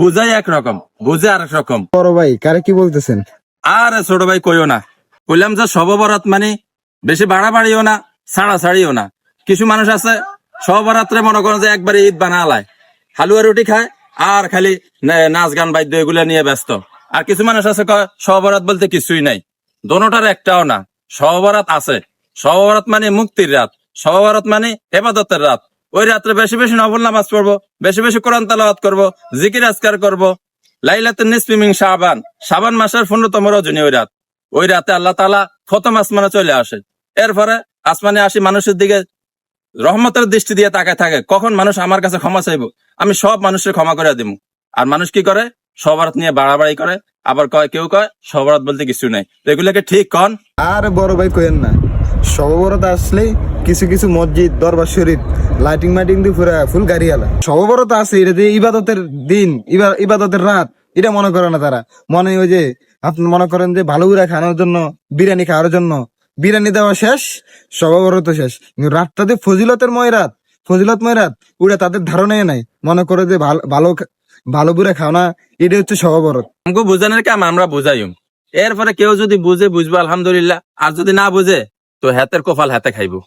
বুঝাই একরকম, বুঝে আরেক রকম। বড় ভাই কারে কি বলতেছেন? আর ছোট ভাই কইও না, কইলাম যে শবে বরাত মানে বেশি বাড়াবাড়িও না, ছাড়াছাড়িও না। কিছু মানুষ আছে শবে বরাত্রে মনে করেন যে একবারে ঈদ বানালায়, হালুয়া রুটি খায় আর খালি নাচ গান বাদ্য এগুলা নিয়ে ব্যস্ত। আর কিছু মানুষ আছে কয় শবে বরাত বলতে কিছুই নাই। দোনোটার একটাও না, শবে বরাত আছে। শবে বরাত মানে মুক্তির রাত, শবে বরাত মানে ইবাদতের রাত। ওই রাত্রে বেশি বেশি নফল নামাজ পড়বো, বেশি বেশি কোরআন তেলাওয়াত করবো, জিকির আজকার করবো। লাইলাতুন নিসফি মিন শাবান, শাবান মাসের 15তম রজনী ওই রাত। ওই রাতে আল্লাহ তাআলা প্রথম আসমানে চলে আসে। এরপরে আসমানে আসি মানুষের দিকে রহমতের দৃষ্টি দিয়ে তাকায় থাকে, কখন মানুষ আমার কাছে ক্ষমা চাইবো, আমি সব মানুষের ক্ষমা করে দিব। আর মানুষ কি করে, সবরাত নিয়ে বাড়াবাড়ি করে, আবার কেউ কয় সবরাত বলতে কিছু নাই। এগুলোকে ঠিক কন? আর বড় ভাই কইেন না, শবে বরাত আসলে কিছু কিছু মসজিদ দরবার শরীফ লাইটিং মাইটিং দিয়ে পুরা ফুল গাড়ি আলা। শবে বরাত আছে এটা যে ইবাদতের দিন, ইবাদতের রাত, এটা মনে করে না তারা। মনে ওই যে আপনি মনে করেন যে ভালো করে খাওয়ানোর জন্য, বিরিয়ানি খাওয়ার জন্য বিরিয়ানি দেওয়া শেষ, শবে বরাত তো শেষ। কিন্তু রাতটাতে ফজিলতের রাত, ফজিলতময় রাত, ওটা তাদের ধারণাই নাই। মনে করে যে ভালো ভালো করে খাওয়া, এটা হচ্ছে শবে বরাত। আমাকে বুঝানোর কাম আমরা বুঝাইম। এরপরে কেউ যদি বুঝে বুঝবো আলহামদুলিল্লাহ, আর যদি না বুঝে তো হাতের কপাল হাতে খাইবো।